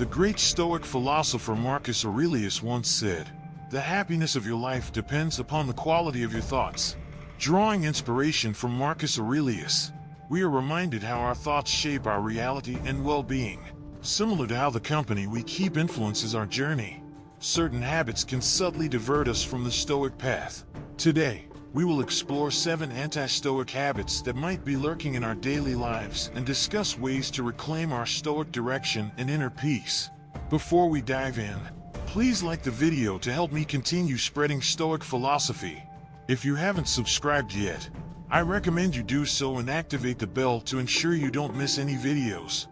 The great Stoic philosopher Marcus Aurelius once said, "The happiness of your life depends upon the quality of your thoughts." Drawing inspiration from Marcus Aurelius, we are reminded how our thoughts shape our reality and well-being. Similar to how the company we keep influences our journey, certain habits can subtly divert us from the Stoic path. Today, we will explore 7 anti-Stoic habits that might be lurking in our daily lives and discuss ways to reclaim our Stoic direction and inner peace. Before we dive in, please like the video to help me continue spreading Stoic philosophy. If you haven't subscribed yet, I recommend you do so and activate the bell to ensure you don't miss any videos.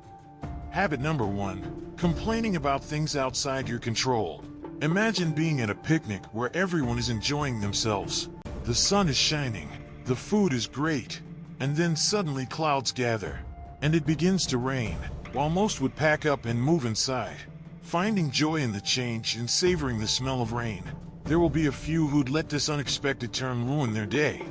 Habit number 1. Complaining about things outside your control. Imagine being at a picnic where everyone is enjoying themselves. The sun is shining, the food is great, and then suddenly clouds gather, and it begins to rain, while most would pack up and move inside. Finding joy in the change and savoring the smell of rain, there will be a few who'd let this unexpected turn ruin their day.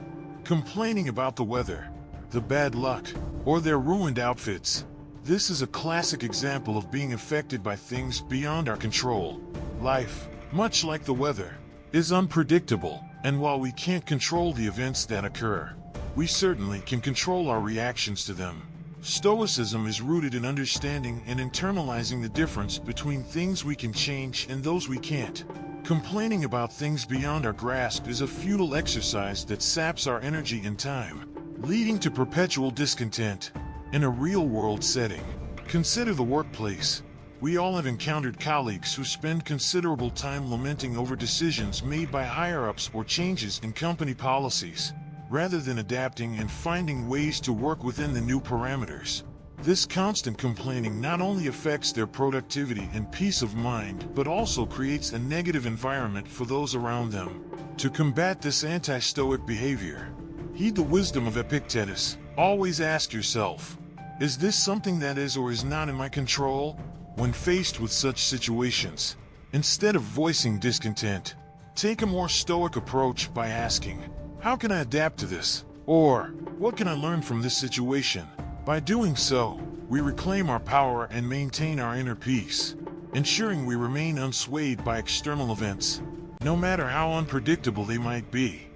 Complaining about the weather, the bad luck, or their ruined outfits. This is a classic example of being affected by things beyond our control. Life, much like the weather, is unpredictable, and while we can't control the events that occur, we certainly can control our reactions to them. Stoicism is rooted in understanding and internalizing the difference between things we can change and those we can't. Complaining about things beyond our grasp is a futile exercise that saps our energy and time, leading to perpetual discontent. In a real-world setting, consider the workplace. We all have encountered colleagues who spend considerable time lamenting over decisions made by higher-ups or changes in company policies, rather than adapting and finding ways to work within the new parameters. This constant complaining not only affects their productivity and peace of mind, but also creates a negative environment for those around them. To combat this anti-Stoic behavior, heed the wisdom of Epictetus. Always ask yourself, is this something that is or is not in my control? When faced with such situations, instead of voicing discontent, take a more Stoic approach by asking, how can I adapt to this? Or, what can I learn from this situation? By doing so, we reclaim our power and maintain our inner peace, ensuring we remain unswayed by external events, no matter how unpredictable they might be.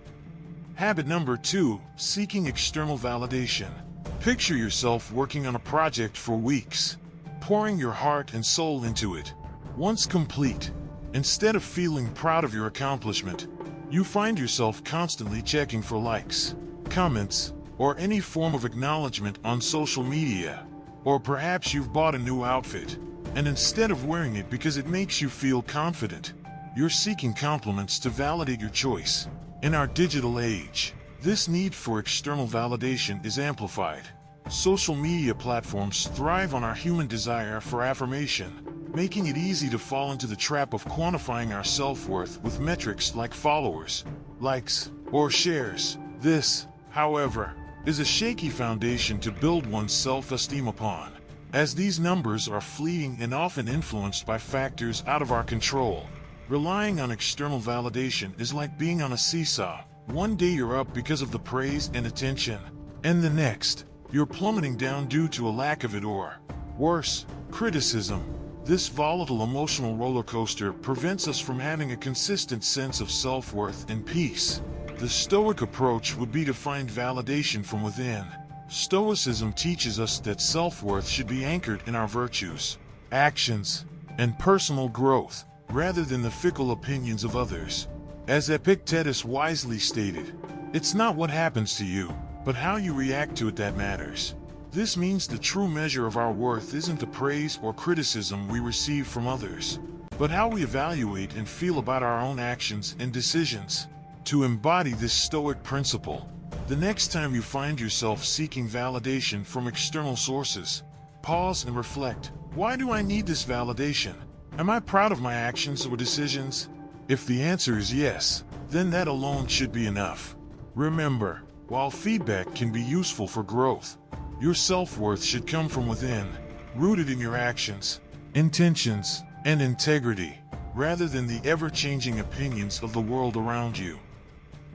Habit number 2. Seeking external validation. Picture yourself working on a project for weeks, pouring your heart and soul into it. Once complete, instead of feeling proud of your accomplishment, you find yourself constantly checking for likes, comments, or any form of acknowledgement on social media. Or perhaps you've bought a new outfit, and instead of wearing it because it makes you feel confident, you're seeking compliments to validate your choice. In our digital age, this need for external validation is amplified. Social media platforms thrive on our human desire for affirmation, making it easy to fall into the trap of quantifying our self-worth with metrics like followers, likes, or shares. This, however, is a shaky foundation to build one's self-esteem upon, as these numbers are fleeting and often influenced by factors out of our control. Relying on external validation is like being on a seesaw. One day you're up because of the praise and attention, and the next, you're plummeting down due to a lack of it or, worse, criticism. This volatile emotional roller coaster prevents us from having a consistent sense of self-worth and peace. The Stoic approach would be to find validation from within. Stoicism teaches us that self-worth should be anchored in our virtues, actions, and personal growth, rather than the fickle opinions of others. As Epictetus wisely stated, it's not what happens to you, but how you react to it that matters. This means the true measure of our worth isn't the praise or criticism we receive from others, but how we evaluate and feel about our own actions and decisions. To embody this Stoic principle, the next time you find yourself seeking validation from external sources, pause and reflect. Why do I need this validation? Am I proud of my actions or decisions? If the answer is yes, then that alone should be enough. Remember, while feedback can be useful for growth, your self-worth should come from within, rooted in your actions, intentions, and integrity, rather than the ever-changing opinions of the world around you.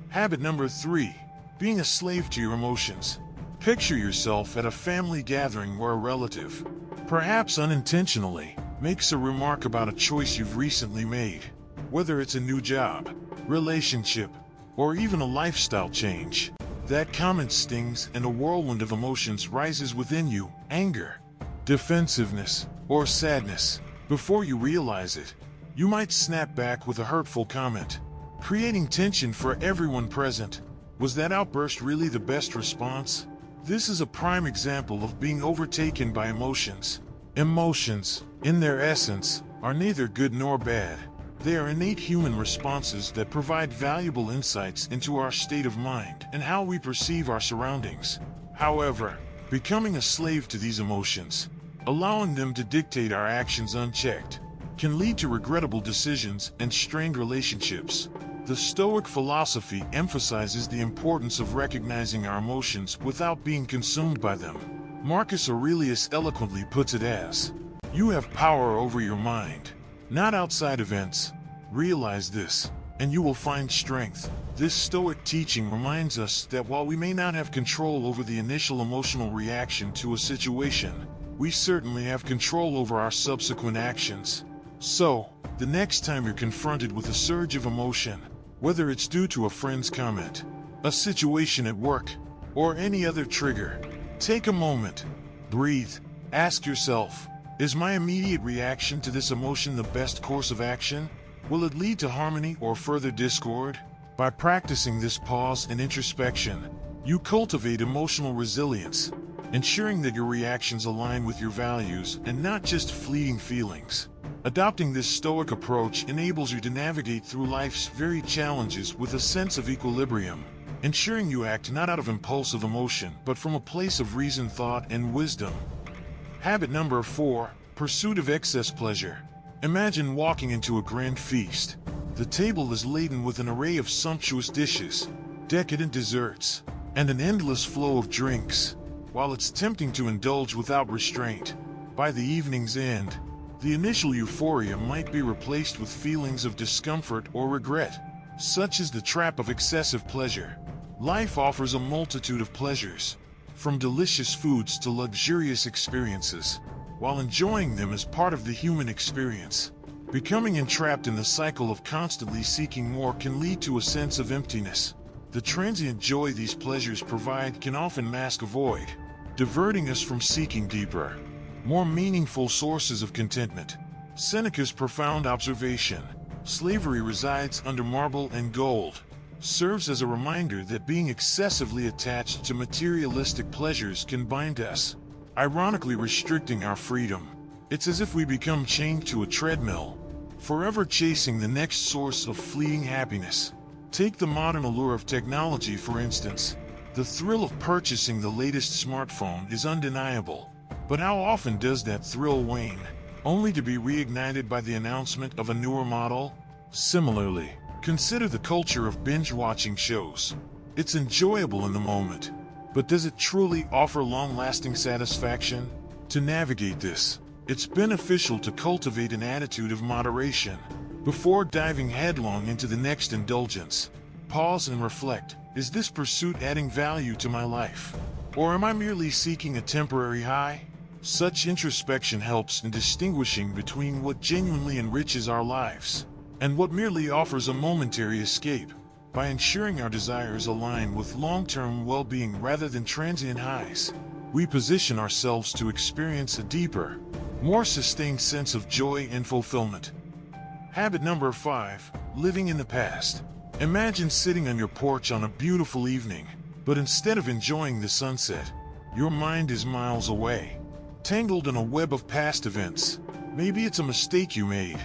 Habit number 3. Being a slave to your emotions. Picture yourself at a family gathering where a relative, perhaps unintentionally, makes a remark about a choice you've recently made, whether it's a new job, relationship, or even a lifestyle change. That comment stings and a whirlwind of emotions rises within you: anger, defensiveness, or sadness. Before you realize it, you might snap back with a hurtful comment, creating tension for everyone present. Was that outburst really the best response? This is a prime example of being overtaken by emotions. Emotions, in their essence, are neither good nor bad. They are innate human responses that provide valuable insights into our state of mind and how we perceive our surroundings. However, becoming a slave to these emotions, allowing them to dictate our actions unchecked, can lead to regrettable decisions and strained relationships. The Stoic philosophy emphasizes the importance of recognizing our emotions without being consumed by them. Marcus Aurelius eloquently puts it as, "You have power over your mind, not outside events. Realize this, and you will find strength." This Stoic teaching reminds us that while we may not have control over the initial emotional reaction to a situation, we certainly have control over our subsequent actions. So, the next time you're confronted with a surge of emotion, whether it's due to a friend's comment, a situation at work, or any other trigger, take a moment, breathe, ask yourself, is my immediate reaction to this emotion the best course of action? Will it lead to harmony or further discord? By practicing this pause and introspection, you cultivate emotional resilience, ensuring that your reactions align with your values and not just fleeting feelings. Adopting this Stoic approach enables you to navigate through life's varied challenges with a sense of equilibrium, ensuring you act not out of impulsive emotion but from a place of reasoned thought and wisdom. Habit number 4, pursuit of excess pleasure. Imagine walking into a grand feast. The table is laden with an array of sumptuous dishes, decadent desserts, and an endless flow of drinks. While it's tempting to indulge without restraint, by the evening's end, the initial euphoria might be replaced with feelings of discomfort or regret. Such is the trap of excessive pleasure. Life offers a multitude of pleasures, from delicious foods to luxurious experiences. While enjoying them is part of the human experience, becoming entrapped in the cycle of constantly seeking more can lead to a sense of emptiness. The transient joy these pleasures provide can often mask a void, diverting us from seeking deeper, more meaningful sources of contentment. Seneca's profound observation, "Slavery resides under marble and gold," serves as a reminder that being excessively attached to materialistic pleasures can bind us, ironically restricting our freedom. It's as if we become chained to a treadmill, forever chasing the next source of fleeting happiness. Take the modern allure of technology, for instance. The thrill of purchasing the latest smartphone is undeniable. But how often does that thrill wane, only to be reignited by the announcement of a newer model? Similarly, consider the culture of binge-watching shows. It's enjoyable in the moment, but does it truly offer long-lasting satisfaction? To navigate this, it's beneficial to cultivate an attitude of moderation. Before diving headlong into the next indulgence, pause and reflect. Is this pursuit adding value to my life? Or am I merely seeking a temporary high? Such introspection helps in distinguishing between what genuinely enriches our lives and what merely offers a momentary escape. By ensuring our desires align with long-term well-being rather than transient highs, we position ourselves to experience a deeper, more sustained sense of joy and fulfillment. Habit number 5, living in the past. Imagine sitting on your porch on a beautiful evening, but instead of enjoying the sunset, your mind is miles away, tangled in a web of past events. Maybe it's a mistake you made,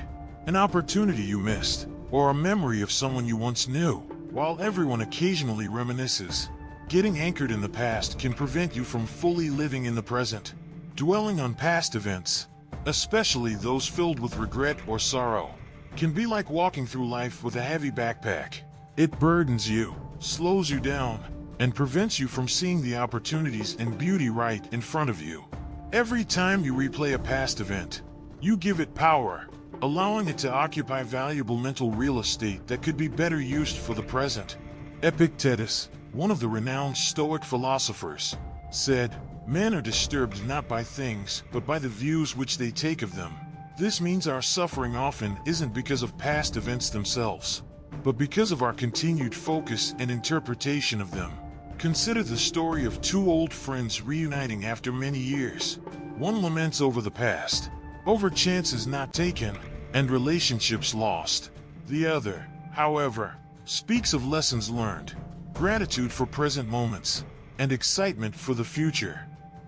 an opportunity you missed, or a memory of someone you once knew. While everyone occasionally reminisces, getting anchored in the past can prevent you from fully living in the present. Dwelling on past events, especially those filled with regret or sorrow, can be like walking through life with a heavy backpack. It burdens you, slows you down, and prevents you from seeing the opportunities and beauty right in front of you. Every time you replay a past event, you give it power, allowing it to occupy valuable mental real estate that could be better used for the present. Epictetus, one of the renowned Stoic philosophers, said, "Men are disturbed not by things, but by the views which they take of them." This means our suffering often isn't because of past events themselves, but because of our continued focus and interpretation of them. Consider the story of two old friends reuniting after many years. One laments over the past, over chances not taken, and relationships lost. The other, however, speaks of lessons learned, gratitude for present moments, and excitement for the future.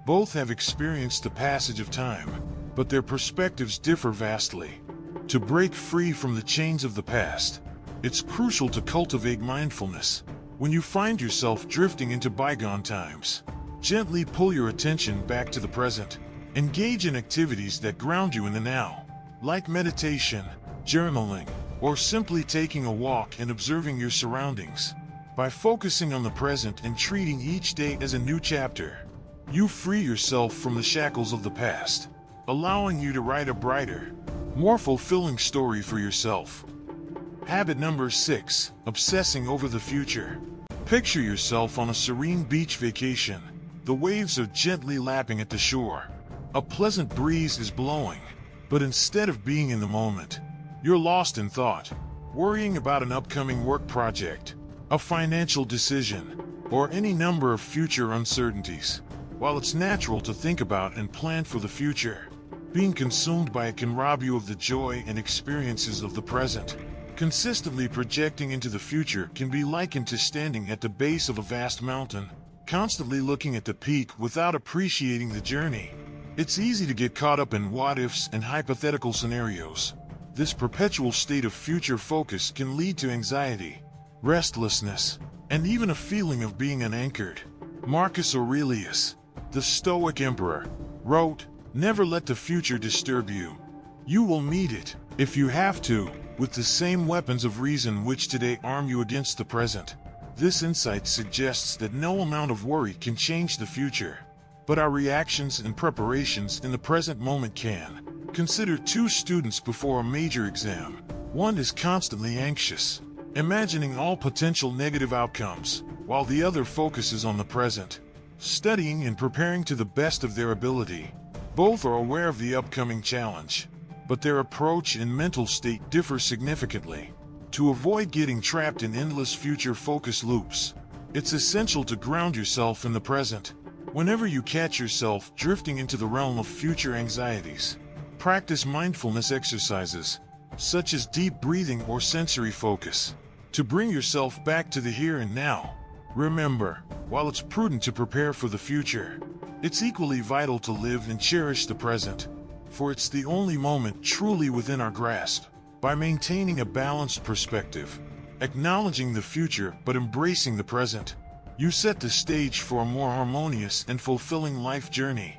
Both have experienced the passage of time, but their perspectives differ vastly. To break free from the chains of the past, it's crucial to cultivate mindfulness. When you find yourself drifting into bygone times, gently pull your attention back to the present. Engage in activities that ground you in the now, like meditation, journaling, or simply taking a walk and observing your surroundings. By focusing on the present and treating each day as a new chapter, you free yourself from the shackles of the past, allowing you to write a brighter, more fulfilling story for yourself. Habit number 6, obsessing over the future. Picture yourself on a serene beach vacation. The waves are gently lapping at the shore. A pleasant breeze is blowing, but instead of being in the moment, you're lost in thought, worrying about an upcoming work project, a financial decision, or any number of future uncertainties. While it's natural to think about and plan for the future, being consumed by it can rob you of the joy and experiences of the present. Consistently projecting into the future can be likened to standing at the base of a vast mountain, constantly looking at the peak without appreciating the journey. It's easy to get caught up in what-ifs and hypothetical scenarios. This perpetual state of future focus can lead to anxiety, restlessness, and even a feeling of being unanchored. Marcus Aurelius, the Stoic emperor, wrote, "Never let the future disturb you. You will meet it, if you have to, with the same weapons of reason which today arm you against the present." This insight suggests that no amount of worry can change the future, but our reactions and preparations in the present moment can. Consider two students before a major exam. One is constantly anxious, imagining all potential negative outcomes, while the other focuses on the present, studying and preparing to the best of their ability. Both are aware of the upcoming challenge, but their approach and mental state differ significantly. To avoid getting trapped in endless future focus loops, it's essential to ground yourself in the present. Whenever you catch yourself drifting into the realm of future anxieties, practice mindfulness exercises, such as deep breathing or sensory focus, to bring yourself back to the here and now. Remember, while it's prudent to prepare for the future, it's equally vital to live and cherish the present, for it's the only moment truly within our grasp. By maintaining a balanced perspective, acknowledging the future but embracing the present, you set the stage for a more harmonious and fulfilling life journey.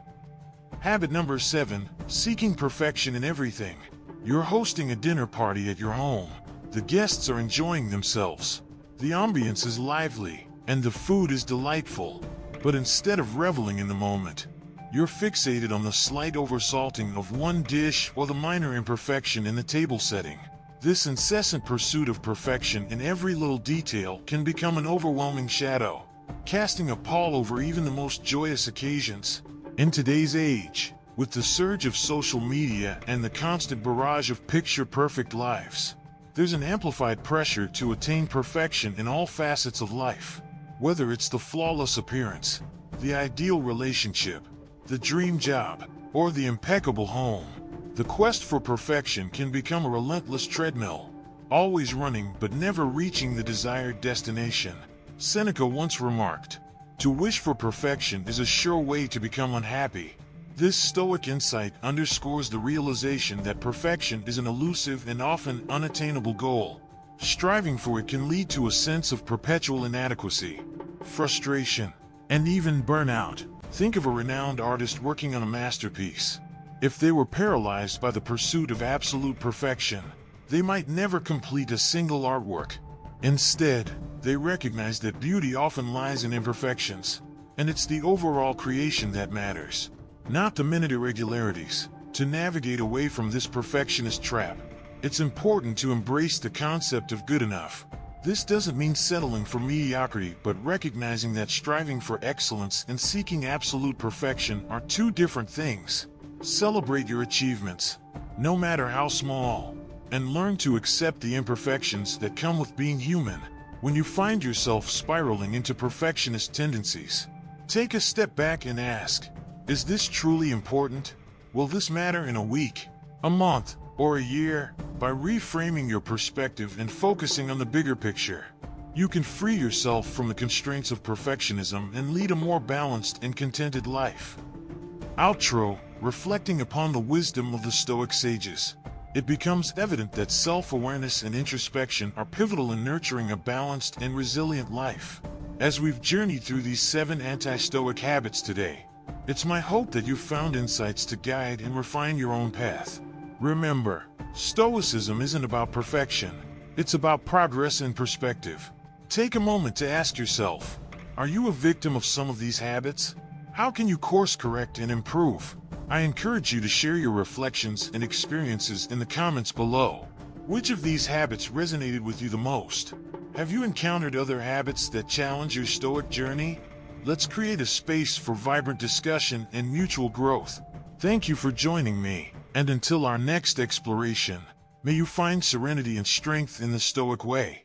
Habit number 7, seeking perfection in everything. You're hosting a dinner party at your home. The guests are enjoying themselves. The ambience is lively, and the food is delightful. But instead of reveling in the moment, you're fixated on the slight oversalting of one dish or the minor imperfection in the table setting. This incessant pursuit of perfection in every little detail can become an overwhelming shadow, casting a pall over even the most joyous occasions. In today's age, with the surge of social media and the constant barrage of picture-perfect lives, there's an amplified pressure to attain perfection in all facets of life. Whether it's the flawless appearance, the ideal relationship, the dream job, or the impeccable home, the quest for perfection can become a relentless treadmill, always running but never reaching the desired destination. Seneca once remarked, "To wish for perfection is a sure way to become unhappy." This Stoic insight underscores the realization that perfection is an elusive and often unattainable goal. Striving for it can lead to a sense of perpetual inadequacy, frustration, and even burnout. Think of a renowned artist working on a masterpiece. If they were paralyzed by the pursuit of absolute perfection, they might never complete a single artwork. Instead, they recognize that beauty often lies in imperfections, and it's the overall creation that matters, not the minute irregularities. To navigate away from this perfectionist trap, it's important to embrace the concept of good enough. This doesn't mean settling for mediocrity, but recognizing that striving for excellence and seeking absolute perfection are two different things. Celebrate your achievements, no matter how small, and learn to accept the imperfections that come with being human. When you find yourself spiraling into perfectionist tendencies, take a step back and ask, is this truly important? Will this matter in a week, a month, or a year? By reframing your perspective and focusing on the bigger picture, you can free yourself from the constraints of perfectionism and lead a more balanced and contented life. Outro. Reflecting upon the wisdom of the Stoic sages, it becomes evident that self-awareness and introspection are pivotal in nurturing a balanced and resilient life. As we've journeyed through these 7 anti-Stoic habits today, it's my hope that you've found insights to guide and refine your own path. Remember, Stoicism isn't about perfection, it's about progress and perspective. Take a moment to ask yourself, are you a victim of some of these habits? How can you course correct and improve? I encourage you to share your reflections and experiences in the comments below. Which of these habits resonated with you the most? Have you encountered other habits that challenge your Stoic journey? Let's create a space for vibrant discussion and mutual growth. Thank you for joining me, and until our next exploration, may you find serenity and strength in the Stoic way.